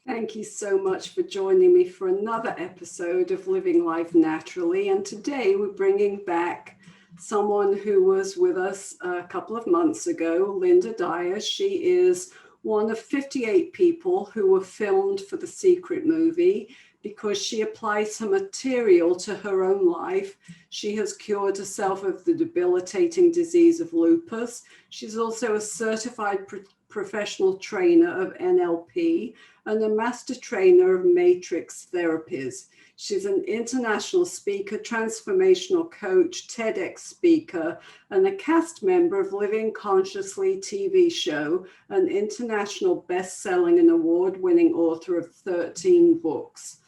Thank you so much for joining me for another episode of Living Life Naturally. And today we're bringing back someone who was with us a couple of months ago, Lynda Dyer. She is one of 58 people who were filmed for the Secret movie because she applies her material to her own life. She has cured herself of the debilitating disease of lupus. She's also a certified professional trainer of NLP and a master trainer of matrix therapies. She's an international speaker, transformational coach, TEDx speaker, and a cast member of Living Consciously TV show, an international best-selling and award-winning author of 13 books.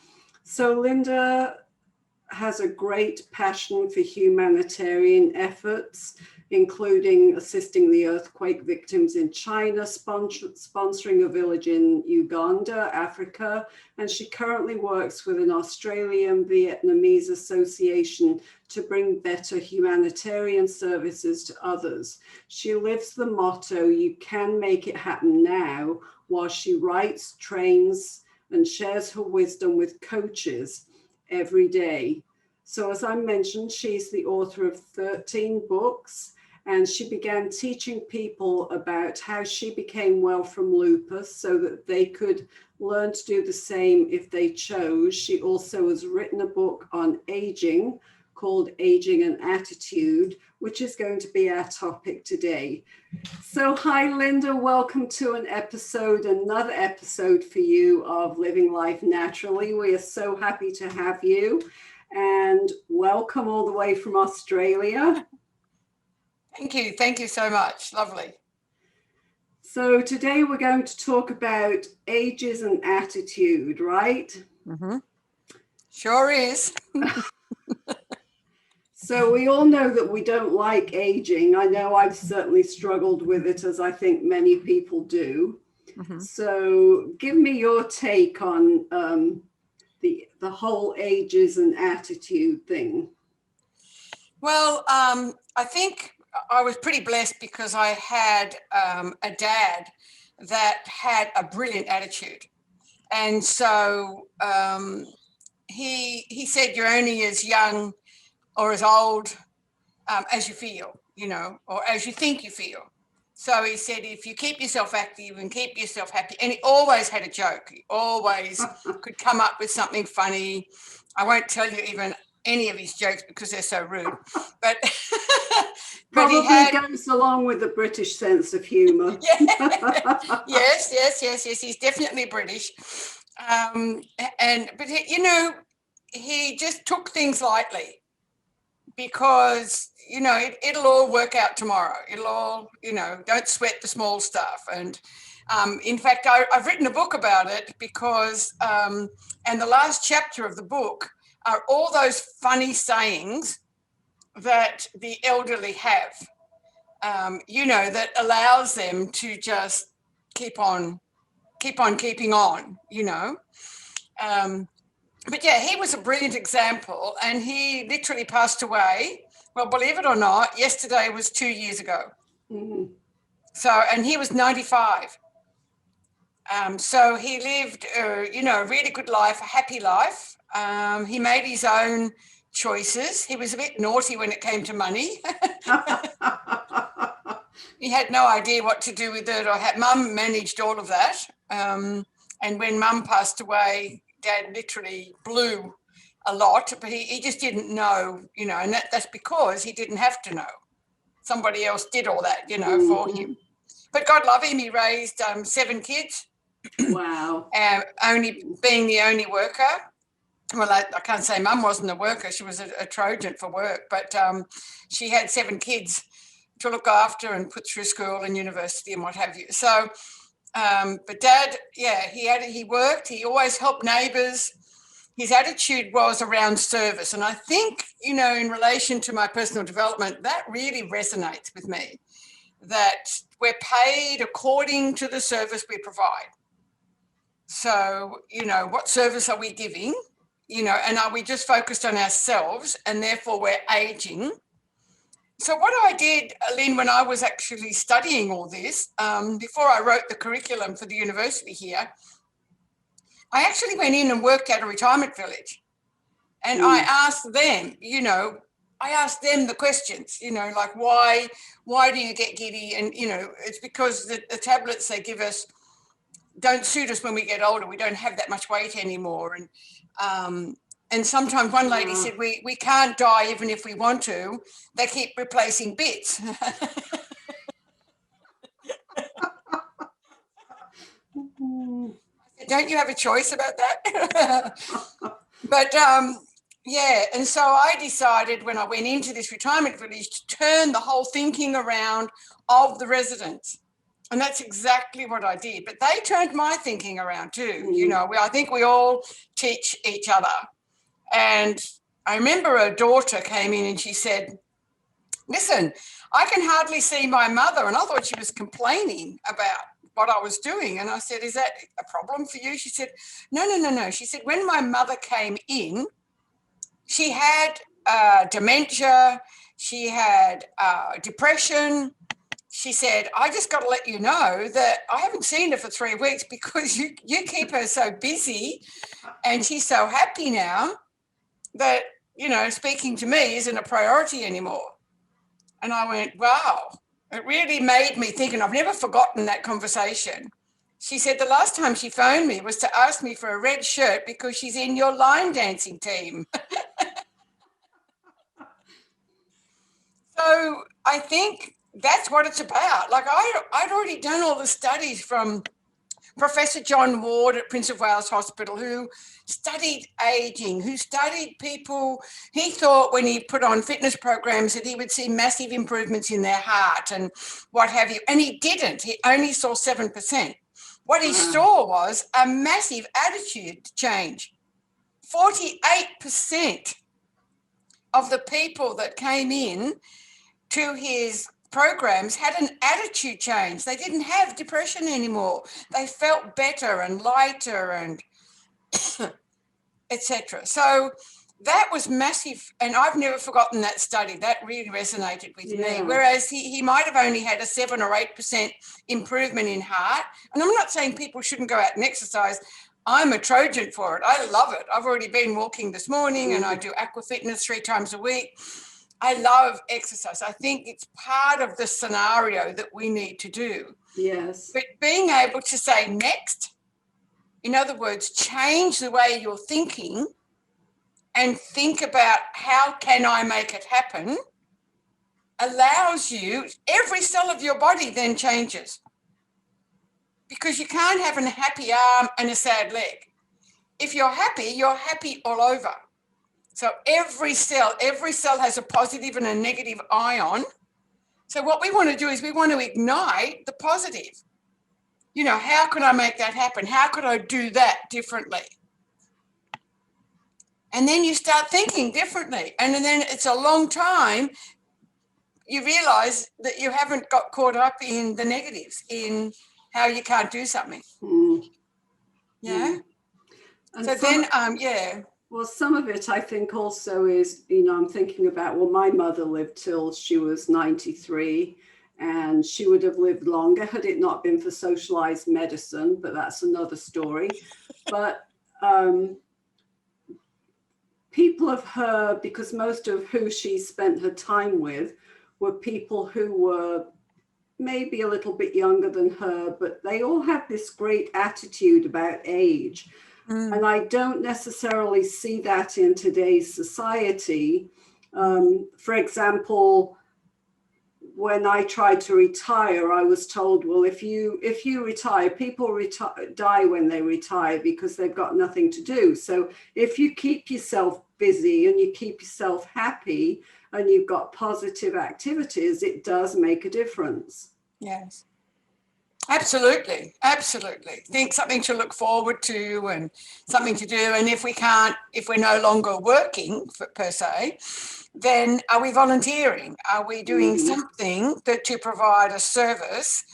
So Lynda has a great passion for humanitarian efforts, including assisting the earthquake victims in China, sponsoring a village in Uganda, Africa, and she currently works with an Australian Vietnamese association to bring better humanitarian services to others. She lives the motto, "You can make it happen now," while she writes, trains, and shares her wisdom with coaches every day. So as I mentioned, she's the author of 13 books, and she began teaching people about how she became well from lupus so that they could learn to do the same if they chose. She also has written a book on aging called Aging and Attitude, which is going to be our topic today. So hi, Lynda, welcome to another episode for you of Living Life Naturally. We are so happy to have you, and welcome all the way from Australia. Thank you so much. Lovely. So today we're going to talk about ages and attitude, right? Mm-hmm. Sure is. So we all know that we don't like aging. I know I've certainly struggled with it, as I think many people do. Mm-hmm. So give me your take on the whole ages and attitude thing. Well, I think I was pretty blessed because I had a dad that had a brilliant attitude. And so he said, "You're only as young or as old as you feel, or as you think you feel." So he said, if you keep yourself active and keep yourself happy, and he always had a joke. He always could come up with something funny. I won't tell you even any of his jokes because they're so rude. But probably goes along with the British sense of humor. Yes. He's definitely British. But he just took things lightly because it'll all work out tomorrow. It'll all, don't sweat the small stuff. And in fact, I've written a book about it because, and the last chapter of the book are all those funny sayings that the elderly have, that allows them to just keep on keeping on, But yeah, he was a brilliant example, and he literally passed away. Well, believe it or not, yesterday was 2 years ago. Mm-hmm. So, and he was 95. So he lived, a really good life, a happy life. He made his own choices. He was a bit naughty when it came to money. He had no idea what to do with it. Mum managed all of that. And when Mum passed away, Dad literally blew a lot, but he just didn't know, and that's because he didn't have to know. Somebody else did all that, mm-hmm. for him. But God love him, he raised 7 kids. Wow. Only being the only worker. Well, I can't say Mum wasn't a worker. She was a Trojan for work, but she had 7 kids to look after and put through school and university and what have you. So, but Dad, he worked. He always helped neighbours. His attitude was around service. And I think, in relation to my personal development, that really resonates with me, that we're paid according to the service we provide. So, what service are we giving? And are we just focused on ourselves and therefore we're aging? So what I did, Lynn, when I was actually studying all this, before I wrote the curriculum for the university here, I actually went in and worked at a retirement village, and I asked them, the questions, like why do you get giddy? And, it's because the tablets they give us don't suit us when we get older. We don't have that much weight anymore. And sometimes one lady said, we can't die even if we want to. They keep replacing bits. Don't you have a choice about that? But yeah, and so I decided when I went into this retirement village to turn the whole thinking around of the residents. And that's exactly what I did. But they turned my thinking around too. I think we all teach each other. And I remember a daughter came in and she said, listen, I can hardly see my mother. And I thought she was complaining about what I was doing. And I said, is that a problem for you? She said, no. She said, when my mother came in, she had dementia, she had depression. She said, I just got to let you know that I haven't seen her for 3 weeks because you keep her so busy, and she's so happy now that, speaking to me isn't a priority anymore. And I went, wow, it really made me think, and I've never forgotten that conversation. She said the last time she phoned me was to ask me for a red shirt because she's in your line dancing team. So I think that's what it's about. Like I'd already done all the studies from Professor John Ward at Prince of Wales Hospital, who studied aging, who studied people. He thought when he put on fitness programs that he would see massive improvements in their heart and what have you. And he didn't. He only saw 7%. What he saw was a massive attitude change. 48% of the people that came in to his programs had an attitude change. They didn't have depression anymore. They felt better and lighter and etc. So that was massive, and I've never forgotten that study. That really resonated with me. Whereas he might have only had a 7 or 8% improvement in heart. And I'm not saying people shouldn't go out and exercise. I'm a Trojan for it. I love it. I've already been walking this morning, and I do aqua fitness 3 times a week. I love exercise. I think it's part of the scenario that we need to do. Yes. But being able to say next, in other words, change the way you're thinking and think about how can I make it happen, allows you, every cell of your body then changes. Because you can't have a happy arm and a sad leg. If you're happy all over. So every cell has a positive and a negative ion. So what we want to do is we want to ignite the positive. How could I make that happen? How could I do that differently? And then you start thinking differently. And then it's a long time. You realize that you haven't got caught up in the negatives, in how you can't do something. Yeah. And so then, yeah. Well, some of it I think also is, I'm thinking about, my mother lived till she was 93, and she would have lived longer had it not been for socialized medicine, but that's another story. But people of her, because most of who she spent her time with were people who were maybe a little bit younger than her, but they all had this great attitude about age. And I don't necessarily see that in today's society. For example, when I tried to retire, I was told, well, if you retire, people die when they retire because they've got nothing to do. So if you keep yourself busy and you keep yourself happy and you've got positive activities, it does make a difference. Yes. Absolutely. Think something to look forward to and something to do. And if we're no longer working per se, then are we volunteering? Are we doing something to provide a service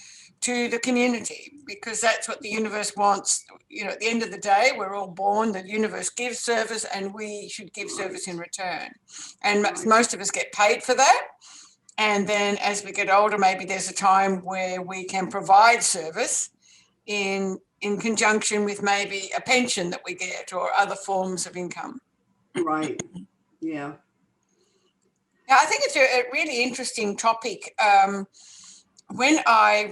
to the community? Because that's what the universe wants. At the end of the day, we're all born, the universe gives service, and we should give service in return. And most of us get paid for that. And then as we get older, maybe there's a time where we can provide service in in conjunction with maybe a pension that we get or other forms of income. Right. Yeah. Now, I think it's a really interesting topic. When I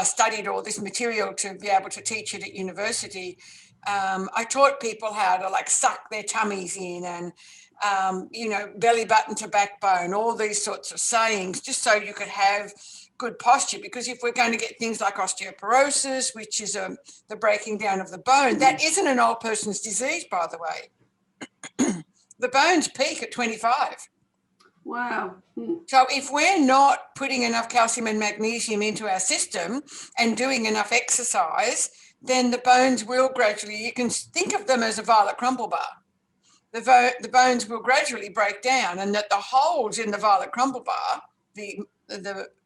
studied all this material to be able to teach it at university. I taught people how to like suck their tummies in and, belly button to backbone, all these sorts of sayings, just so you could have good posture. Because if we're going to get things like osteoporosis, which is the breaking down of the bone, that isn't an old person's disease, by the way. The bones peak at 25. Wow. So if we're not putting enough calcium and magnesium into our system and doing enough exercise, then the bones will gradually, you can think of them as a violet crumble bar. The bones will gradually break down, and that the holes in the violet crumble bar, the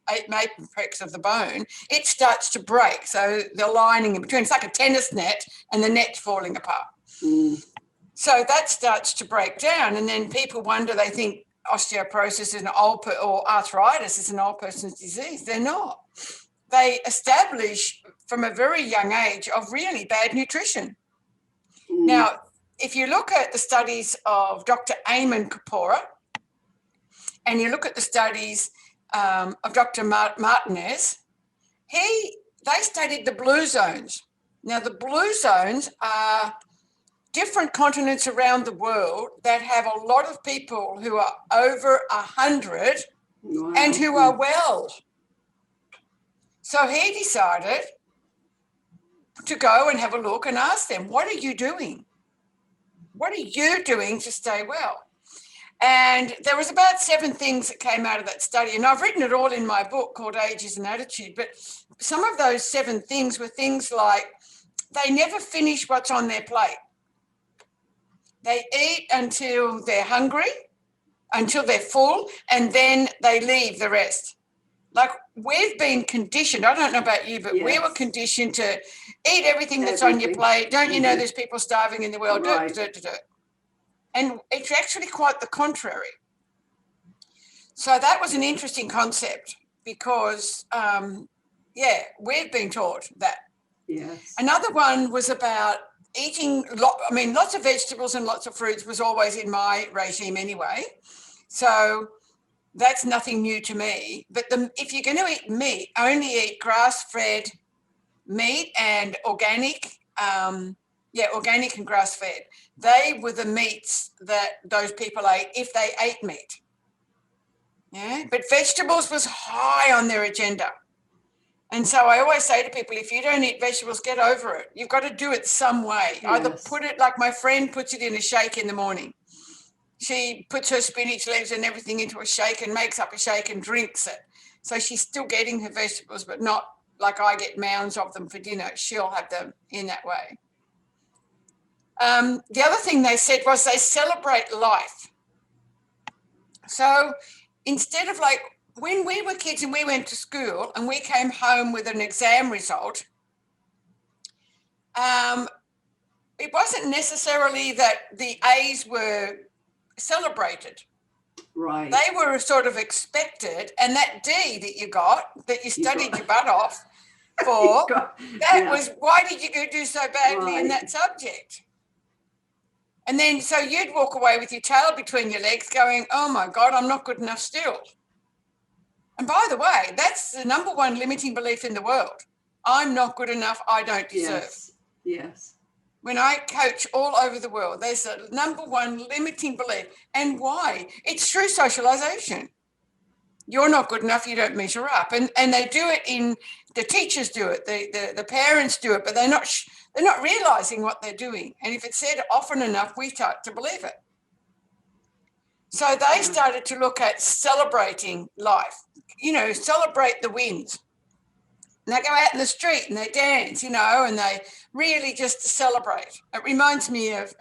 8 matrix of the bone, it starts to break. So the lining in between, it's like a tennis net and the net's falling apart. So that starts to break down, and then people wonder, they think osteoporosis is or arthritis is an old person's disease. They're not. They establish from a very young age of really bad nutrition. Now, if you look at the studies of Dr. Eamon Kapora, and you look at the studies of Dr. Martinez, they studied the blue zones. Now, the blue zones are different continents around the world that have a lot of people who are over 100 and who are well. So he decided to go and have a look and ask them, what are you doing? What are you doing to stay well? And there was about 7 things that came out of that study. And I've written it all in my book called Age is an Attitude. But some of those 7 things were things like they never finish what's on their plate. They eat until they're hungry, until they're full, and then they leave the rest. Like we've been conditioned, I don't know about you, but we were conditioned to eat everything that's on your plate. Don't you know there's people starving in the world? Right. And it's actually quite the contrary. So that was an interesting concept because, we've been taught that. Yes. Another one was about eating, lots of vegetables and lots of fruits was always in my regime anyway. So that's nothing new to me. But if you're going to eat meat, only eat grass-fed meat and organic. Organic and grass-fed. They were the meats that those people ate if they ate meat. Yeah, but vegetables was high on their agenda. And so I always say to people, if you don't eat vegetables, get over it. You've got to do it some way. Yes. Either put it, like my friend puts it in a shake in the morning. She puts her spinach leaves and everything into a shake and makes up a shake and drinks it. So she's still getting her vegetables, but not like I get mounds of them for dinner. She'll have them in that way. The other thing they said was they celebrate life. So instead of like when we were kids and we went to school and we came home with an exam result, it wasn't necessarily that the A's were celebrated. Right. They were sort of expected, and that D that you got, that you studied your butt off for, was, why did you do so badly in that subject? And then so you'd walk away with your tail between your legs going, oh my God, I'm not good enough still. And by the way, that's the number one limiting belief in the world. I'm not good enough, I don't deserve. Yes. When I coach all over the world, there's a number one limiting belief. And why? It's through socialization. You're not good enough, you don't measure up. And they do it the teachers do it, the parents do it, but they're not realizing what they're doing. And if it's said often enough, we start to believe it. So they started to look at celebrating life, celebrate the wins. And they go out in the street and they dance, and they really just celebrate. It reminds me of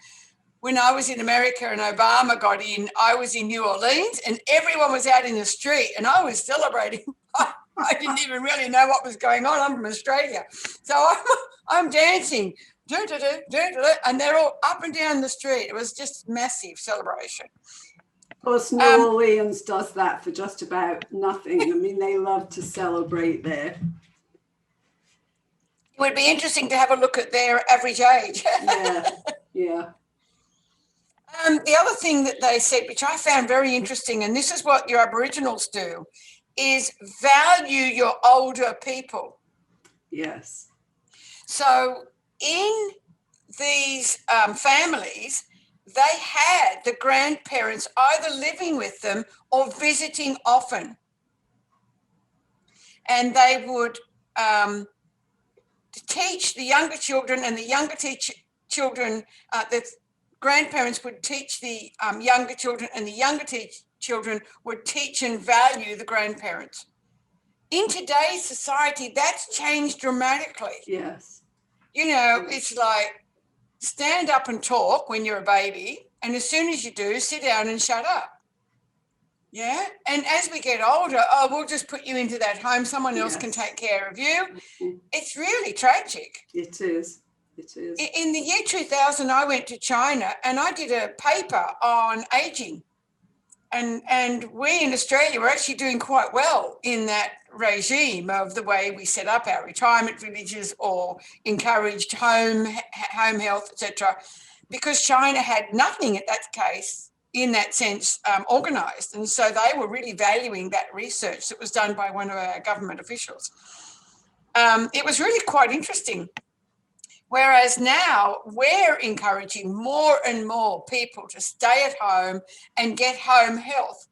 when I was in America and Obama got in, I was in New Orleans and everyone was out in the street and I was celebrating. I didn't even really know what was going on. I'm from Australia. So I'm dancing, and they're all up and down the street. It was just massive celebration. Of course, New Orleans does that for just about nothing. I mean, they love to celebrate there. It would be interesting to have a look at their average age. Yeah. The other thing that they said, which I found very interesting, and this is what your Aboriginals do, is value your older people. Yes. So in these families, they had the grandparents either living with them or visiting often. And they would teach the younger children, and the younger children, the grandparents would teach the younger children, and the younger children would teach and value the grandparents. In today's society, that's changed dramatically. Yes. You know, it's like stand up and talk when you're a baby, and as soon as you do, sit down and shut up. Yeah. And as we get older, we'll just put you into that home. Someone else can take care of you. It's really tragic. It is. It is. In the year 2000, I went to China and I did a paper on aging. And we in Australia were actually doing quite well in that regime of the way we set up our retirement villages or encouraged home health, etc., because China had nothing at that case in that sense organised. And so they were really valuing that research that was done by one of our government officials. It was really quite interesting. Whereas now we're encouraging more and more people to stay at home and get home health.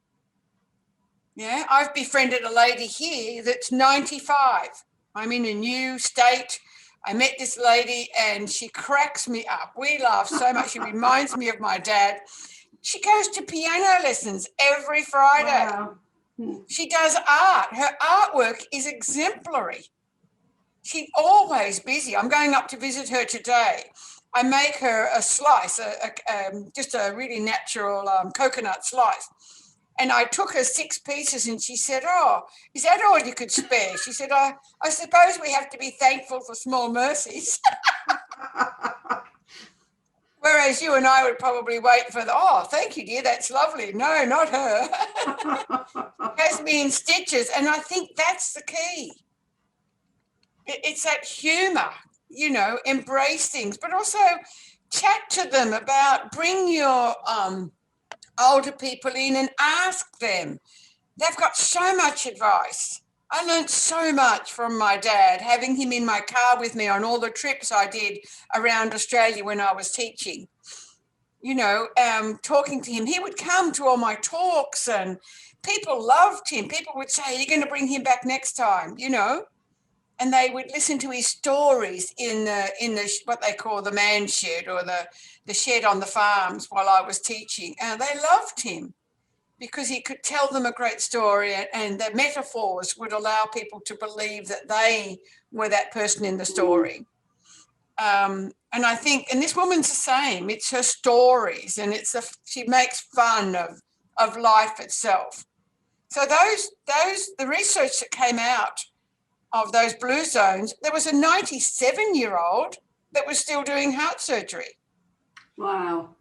Yeah, I've befriended a lady here that's 95. I'm in a new state. I met this lady and she cracks me up. We laugh so much. She reminds me of my dad. She goes to piano lessons every Friday. Wow. She does art. Her artwork is exemplary. She's always busy. I'm going up to visit her today. I make her a slice, just a really natural coconut slice. And I took her 6 pieces and she said, "Oh, is that all you could spare?" She said, I suppose we have to be thankful for small mercies. Whereas you and I would probably wait for "Oh, thank you, dear, that's lovely." No, not her. Has me in stitches. And I think that's the key. It's that humor, you know, embrace things, but also chat to them about, bring your older people in and ask them. They've got so much advice. I learned so much from my dad, having him in my car with me on all the trips I did around Australia when I was teaching. You know, talking to him. He would come to all my talks and people loved him. People would say, "Are you going to bring him back next time?" You know? And they would listen to his stories in the what they call the man shed, or the shed on the farms while I was teaching. And they loved him because he could tell them a great story, and the metaphors would allow people to believe that they were that person in the story. And I think, and this woman's the same. It's her stories, and she makes fun of life itself. So the research that came out of those blue zones, there was a 97-year-old that was still doing heart surgery. Wow.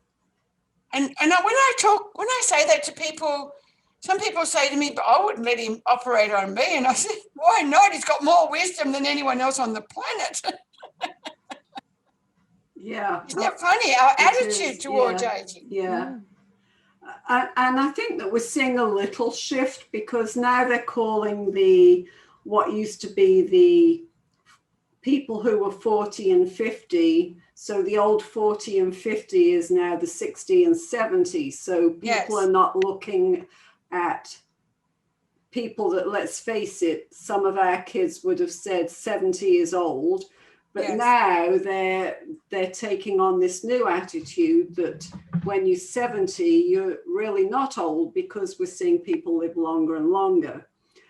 And when I say that to people, some people say to me, "But I wouldn't let him operate on me." And I said, "Why not? He's got more wisdom than anyone else on the planet." Yeah. Isn't that funny? Our attitude towards aging. Yeah. And I think that we're seeing a little shift, because now they're calling what used to be the people who were 40 and 50. So the old 40 and 50 is now the 60 and 70. So people are not looking at people that, let's face it, some of our kids would have said 70 is old. But now they're taking on this new attitude that when you're 70, you're really not old, because we're seeing people live longer and longer.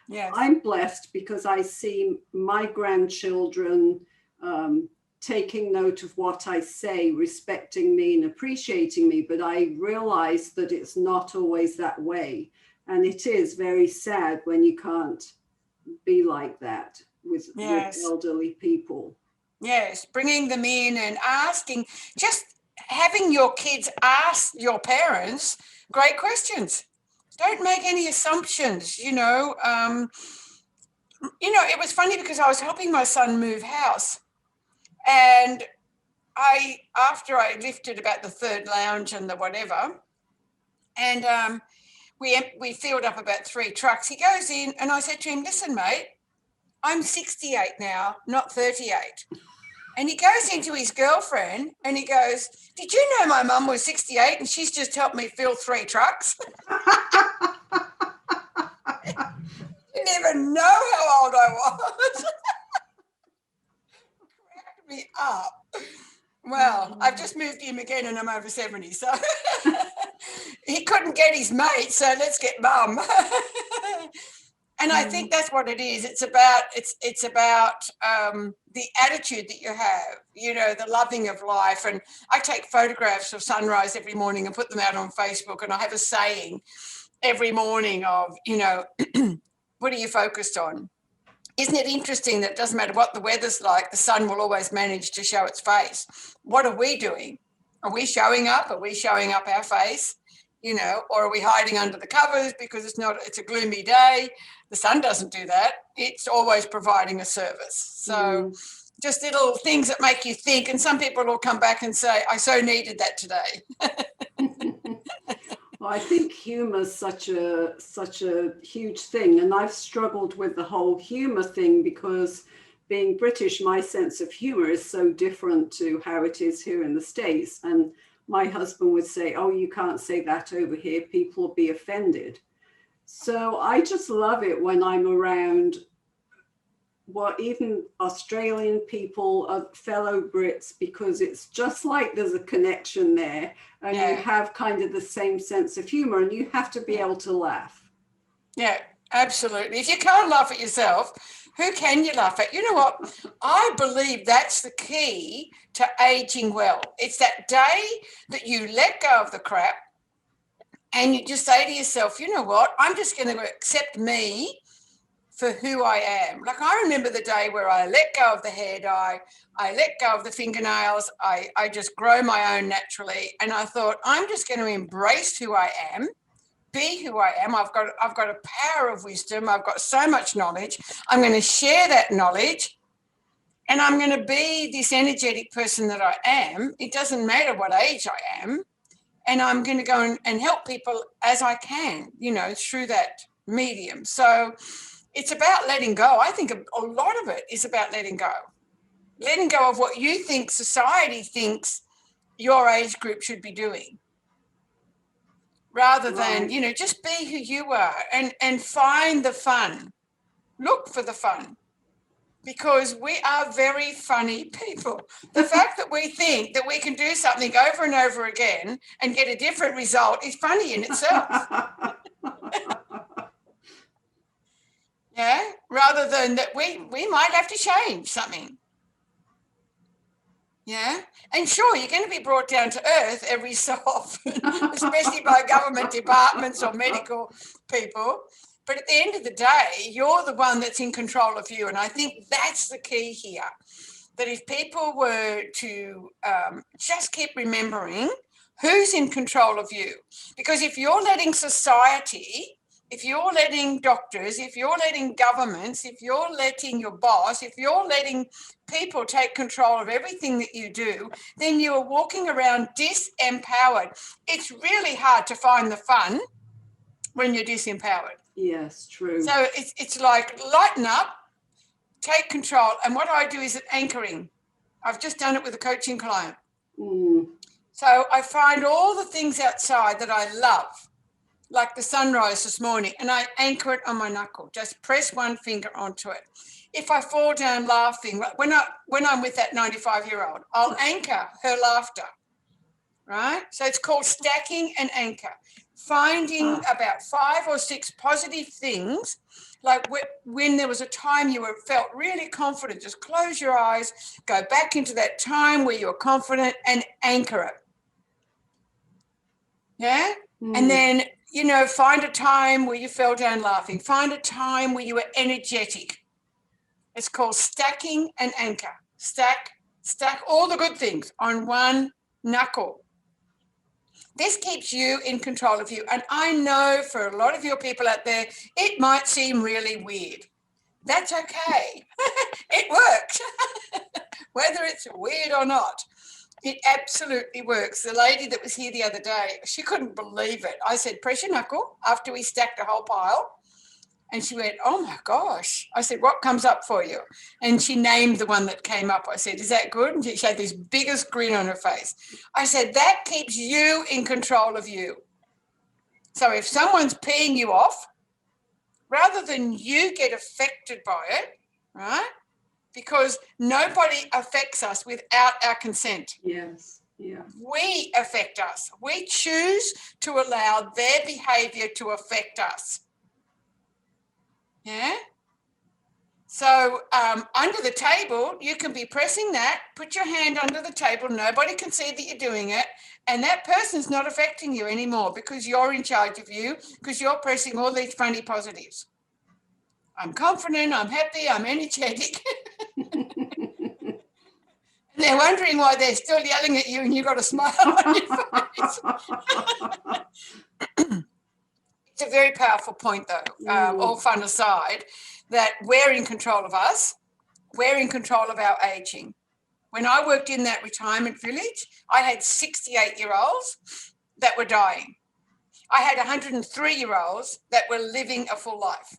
Yes. I'm blessed because I see my grandchildren taking note of what I say, respecting me and appreciating me, but I realize that it's not always that way. And it is very sad when you can't be like that with elderly people. Yes, bringing them in and asking, just having your kids ask your parents great questions. Don't make any assumptions, you know. It was funny because I was helping my son move house, And after I lifted about the third lounge and the whatever, and we filled up about 3 trucks, he goes in and I said to him, listen, mate, I'm 68 now, not 38. And he goes into his girlfriend and he goes, did you know my mum was 68 and she's just helped me fill 3 trucks? Didn't even know how old I was. Cracked me up. Well, I've just moved him again and I'm over 70, so he couldn't get his mate, so let's get mum. And I think that's what it is. It's about the attitude that you have, the loving of life. And I take photographs of sunrise every morning and put them out on Facebook. And I have a saying every morning of, what are you focused on? Isn't it interesting that it doesn't matter what the weather's like, the sun will always manage to show its face? What are we doing? Are we showing up? Are we showing up our face? Or are we hiding under the covers because it's a gloomy day? The sun doesn't do that. It's always providing a service. So just little things that make you think. And some people will come back and say, I so needed that today. Well, I think humor is such a huge thing. And I've struggled with the whole humor thing because being British, my sense of humor is so different to how it is here in the States. And my husband would say, oh, you can't say that over here. People will be offended. So I just love it when I'm around, even Australian people, fellow Brits, because it's just like there's a connection there and you have kind of the same sense of humor and you have to be able to laugh. Yeah, absolutely. If you can't laugh at yourself, who can you laugh at? You know what? I believe that's the key to aging well. It's that day that you let go of the crap and you just say to yourself, you know what? I'm just going to accept me for who I am. Like I remember the day where I let go of the hair dye, I let go of the fingernails, I just grow my own naturally. And I thought, I'm just going to embrace who I am, be who I am. I've got a power of wisdom. I've got so much knowledge. I'm going to share that knowledge and I'm going to be this energetic person that I am. It doesn't matter what age I am. And I'm going to go and help people as I can, through that medium. So it's about letting go. I think a lot of it is about letting go of what you think society thinks your age group should be doing, rather than, just be who you are and find the fun. Look for the fun, because we are very funny people. The fact that we think that we can do something over and over again and get a different result is funny in itself. Yeah, rather than that we might have to change something. Yeah, and sure, you're going to be brought down to earth every so often, especially by government departments or medical people. But at the end of the day, you're the one that's in control of you. And I think that's the key here, that if people were to just keep remembering who's in control of you, because if you're letting society, if you're letting doctors, if you're letting governments, if you're letting your boss, if you're letting people take control of everything that you do, then you are walking around disempowered. It's really hard to find the fun when you're disempowered. Yes, true. So it's like lighten up, take control. And what I do is anchoring. I've just done it with a coaching client. So I find all the things outside that I love, like the sunrise this morning, and I anchor it on my knuckle. Just press one finger onto it. If I fall down laughing, when I'm with that 95-year-old, I'll anchor her laughter, right? So it's called stacking and anchor. Finding about 5 or 6 positive things, like when there was a time you felt really confident, just close your eyes, go back into that time where you were confident and anchor it. Yeah? And then, find a time where you fell down laughing. Find a time where you were energetic. It's called stacking and anchor. Stack all the good things on one knuckle. This keeps you in control of you. And I know for a lot of your people out there, it might seem really weird That's okay. It works. Whether it's weird or not, it absolutely works. The lady that was here the other day, she couldn't believe it. I said, press your knuckle after we stacked a whole pile. And she went, oh my gosh. I said, what comes up for you? And she named the one that came up. I said, is that good? And she had this biggest grin on her face. I said, that keeps you in control of you. So if someone's peeing you off, rather than you get affected by it, right? Because nobody affects us without our consent. Yes. Yeah. We affect us. We choose to allow their behavior to affect us. Yeah. So under the table, you can be pressing that, put your hand under the table, nobody can see that you're doing it, and that person's not affecting you anymore because you're in charge of you, because you're pressing all these funny positives. I'm confident, I'm happy, I'm energetic. And they're wondering why they're still yelling at you and you've got a smile on your face. It's a very powerful point, though, all fun aside, that we're in control of us. We're in control of our aging. When I worked in that retirement village, I had 68-year-olds that were dying. I had 103-year-olds that were living a full life.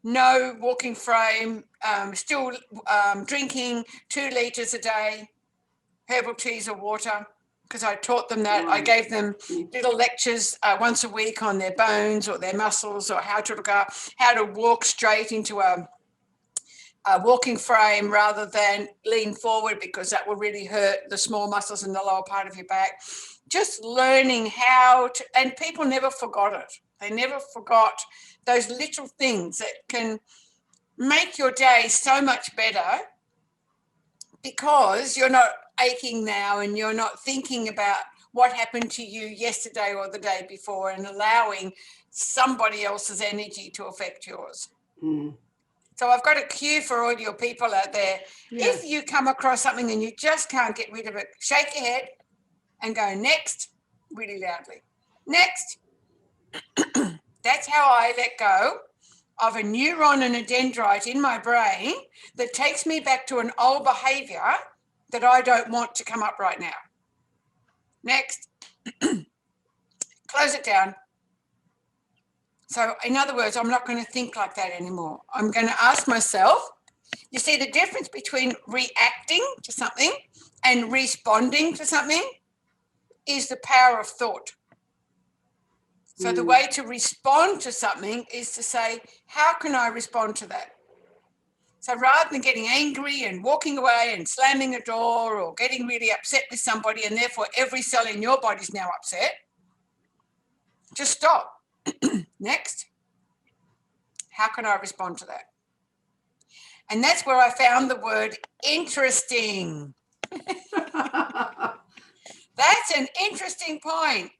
No walking frame, still drinking 2 litres a day, herbal teas or water, because I taught them that. Right. I gave them little lectures once a week on their bones or their muscles or how to look up, how to walk straight into a walking frame rather than lean forward, because that will really hurt the small muscles in the lower part of your back. Just learning how to, and people never forgot it. They never forgot those little things that can make your day so much better, because you're not aching now and you're not thinking about what happened to you yesterday or the day before and allowing somebody else's energy to affect yours. So I've got a cue for all your people out there. Yes. If you come across something and you just can't get rid of it, shake your head and go next really loudly. Next. That's how I let go of a neuron and a dendrite in my brain that takes me back to an old behavior that I don't want to come up right now. Next. Close it down. So in other words, I'm not going to think like that anymore. I'm going to ask myself, you see the difference between reacting to something and responding to something is the power of thought. So the way to respond to something is to say, how can I respond to that? So rather than getting angry and walking away and slamming a door or getting really upset with somebody and therefore every cell in your body is now upset, just stop. Next. How can I respond to that? And that's where I found the word interesting. That's an interesting point.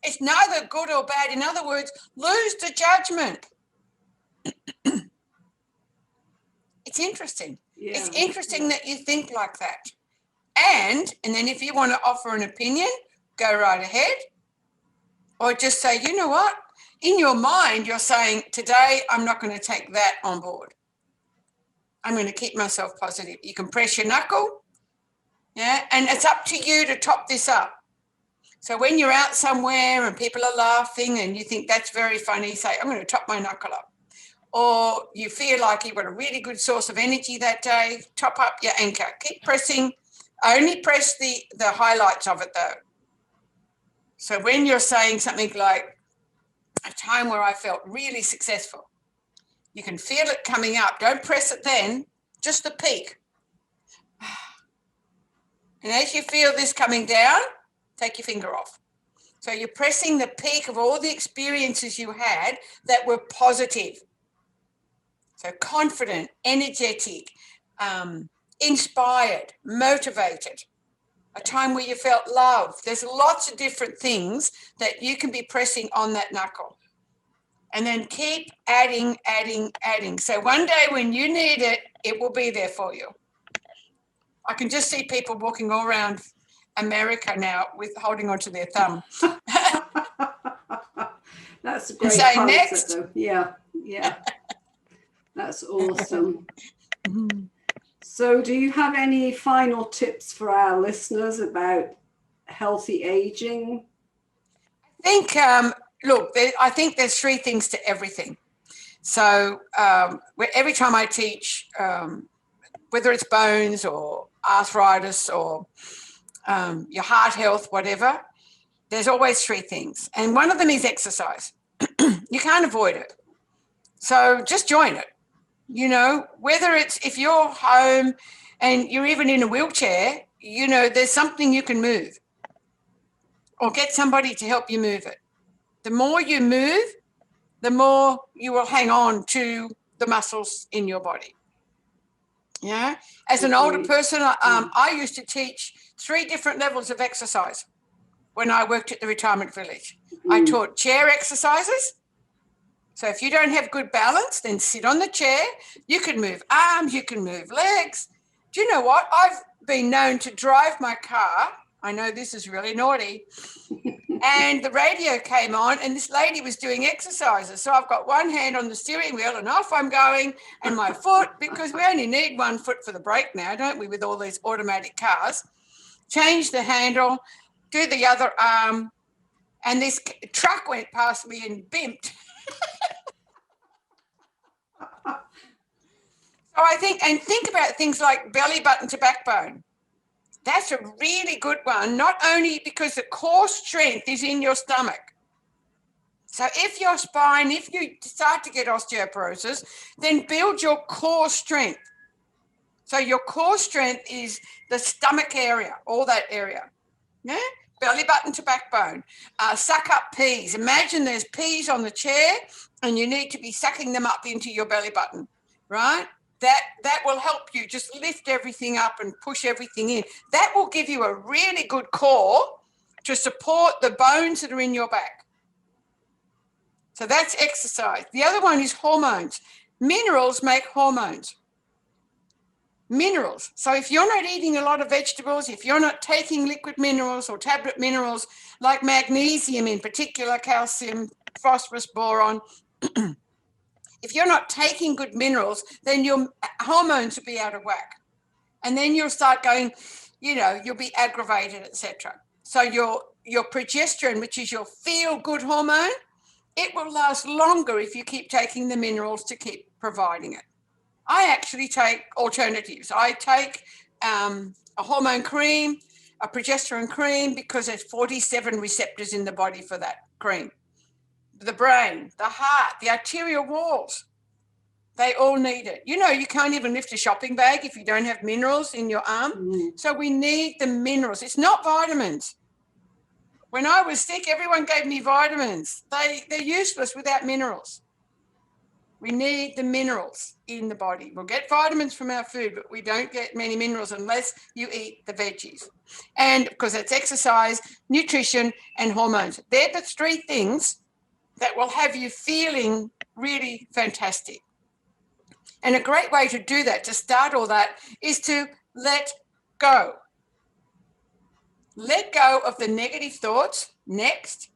It's neither good or bad. In other words, lose the judgment. It's interesting. Yeah. It's interesting that you think like that. And then if you want to offer an opinion, go right ahead. Or just say, you know what? In your mind, you're saying, today, I'm not going to take that on board. I'm going to keep myself positive. You can press your knuckle. Yeah. And it's up to you to top this up. So when you're out somewhere and people are laughing and you think that's very funny, say, I'm going to top my knuckle up. Or you feel like you've got a really good source of energy that day, top up your anchor. Keep pressing. Only press the highlights of it, though. So when you're saying something like a time where I felt really successful, you can feel it coming up. Don't press it then, just the peak. And as you feel this coming down, take your finger off. So you're pressing the peak of all the experiences you had that were positive. So confident, energetic, inspired, motivated, a time where you felt love. There's lots of different things that you can be pressing on that knuckle. And then keep adding. So one day when you need it, it will be there for you. I can just see people walking all around America now with holding onto their thumb. That's a and great say concept, next. though. Yeah, yeah. That's awesome. So do you have any final tips for our listeners about healthy aging? I think, look, I think there's three things to everything. So every time I teach, whether it's bones or arthritis or your heart health, whatever, there's always three things. And one of them is exercise. You can't avoid it. So just join it. You know, whether it's if you're home and you're even in a wheelchair, you know, there's something you can move or get somebody to help you move it. The more you move, the more you will hang on to the muscles in your body. Yeah. As an older person, I used to teach 3 different levels of exercise when I worked at the retirement village. I taught chair exercises. So if you don't have good balance, then sit on the chair. You can move arms, you can move legs. Do you know what? I've been known to drive my car. I know this is really naughty. And the radio came on and this lady was doing exercises. So I've got one hand on the steering wheel and off I'm going, and my foot, because we only need one foot for the brake now, don't we, with all these automatic cars, change the handle, do the other arm, and this truck went past me and bimped. So I think about things like belly button to backbone. That's a really good one, not only because the core strength is in your stomach. So if your spine, if you start to get osteoporosis, then build your core strength. So your core strength is the stomach area, all that area. Yeah? Belly button to backbone. Suck up peas. Imagine there's peas on the chair and you need to be sucking them up into your belly button, right? That will help you just lift everything up and push everything in. That will give you a really good core to support the bones that are in your back. So that's exercise. The other one is hormones. Minerals make hormones. Minerals. So if you're not eating a lot of vegetables, if you're not taking liquid minerals or tablet minerals like magnesium in particular, calcium, phosphorus, boron, if you're not taking good minerals, then your hormones will be out of whack. And then you'll start going, you know, you'll be aggravated, etc. So your progesterone, which is your feel-good hormone, it will last longer if you keep taking the minerals to keep providing it. I actually take alternatives. I take a hormone cream, a progesterone cream, because there's 47 receptors in the body for that cream. The brain, the heart, the arterial walls, they all need it. You know, you can't even lift a shopping bag if you don't have minerals in your arm. So we need the minerals. It's not vitamins. When I was sick, everyone gave me vitamins. They're useless without minerals. We need the minerals in the body. We'll get vitamins from our food, but we don't get many minerals unless you eat the veggies. And because it's exercise, nutrition, and hormones. They're the 3 things that will have you feeling really fantastic. And a great way to do that, to start all that, is to let go. Let go of the negative thoughts. Next,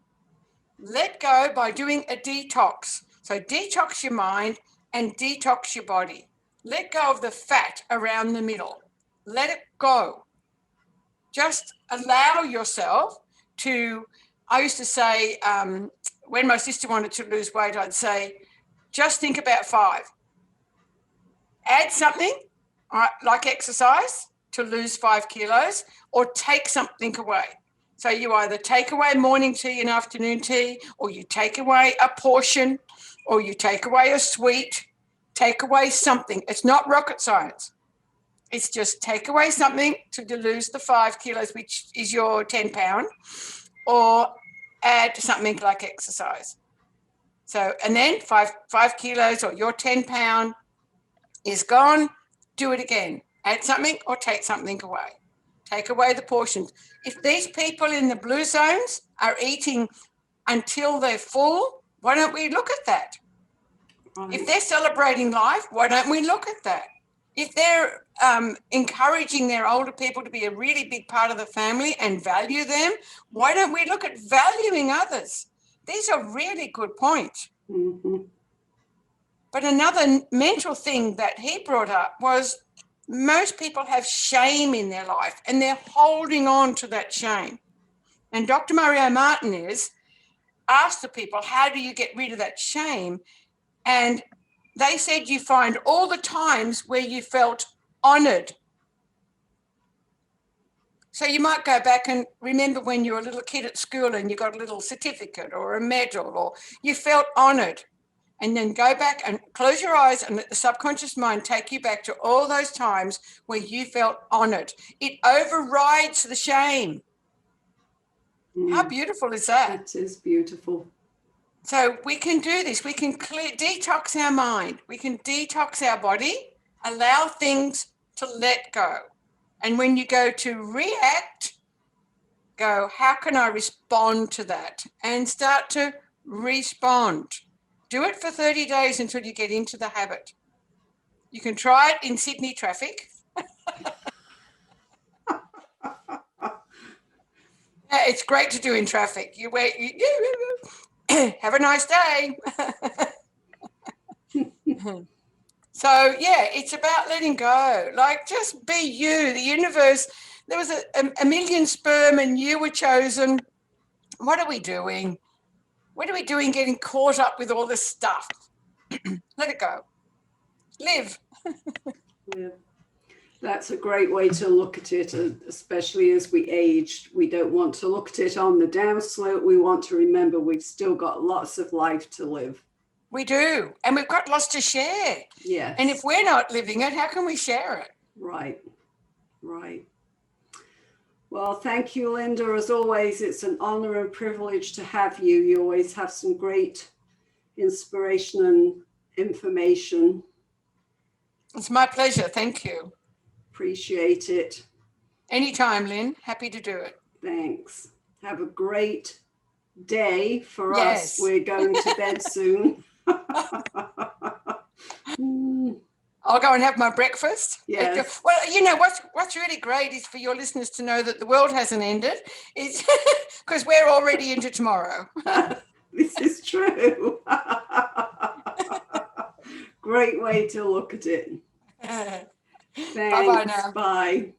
let go by doing a detox. So detox your mind and detox your body. Let go of the fat around the middle. Let it go. Just allow yourself to, I used to say, when my sister wanted to lose weight, I'd say, just think about 5. Add something like exercise to lose 5 kilos, or take something away. So you either take away morning tea and afternoon tea, or you take away a portion, or you take away a sweet, take away something. It's not rocket science. It's just take away something to lose the 5 kilos, which is your 10 pound, or add something like exercise. So, and then 5 kilos or your 10 pound is gone. Do it again. Add something or take something away. Take away the portions. If these people in the blue zones are eating until they're full, why don't we look at that? If they're celebrating life, why don't we look at that? If they're encouraging their older people to be a really big part of the family and value them, why don't we look at valuing others? These are really good points. Mm-hmm. But another mental thing that he brought up was most people have shame in their life and they're holding on to that shame. And Dr. Mario Martinez asked the people, how do you get rid of that shame? And they said you find all the times where you felt honored. So you might go back and remember when you were a little kid at school and you got a little certificate or a medal or you felt honored. And then go back and close your eyes and let the subconscious mind take you back to all those times where you felt honored. It overrides the shame. How beautiful is that? That is beautiful. So we can do this. We can detox our mind. We can detox our body, allow things to let go. And when you go to react, go, how can I respond to that? And start to respond. Do it for 30 days until you get into the habit. You can try it in Sydney traffic. It's great to do in traffic. You wait. Have a nice day. So, yeah, it's about letting go. Like, just be you. The universe, there was a million sperm and you were chosen. What are we doing? What are we doing getting caught up with all this stuff? Let it go. Live. Yeah. That's a great way to look at it, especially as we age. We don't want to look at it on the downslope. We want to remember we've still got lots of life to live. We do. And we've got lots to share. Yes. And if we're not living it, how can we share it? Right. Right. Well, thank you, Lynda. As always, it's an honor and privilege to have you. You always have some great inspiration and information. It's my pleasure. Thank you. Appreciate it. Anytime, Lynn. Happy to do it. Thanks. Have a great day for Yes. us. We're going to bed soon. I'll go and have my breakfast. Yes. Well, you know, what's really great is for your listeners to know that the world hasn't ended. It's because we're already into tomorrow. This is true. Great way to look at it. Thanks. Bye-bye now. Bye.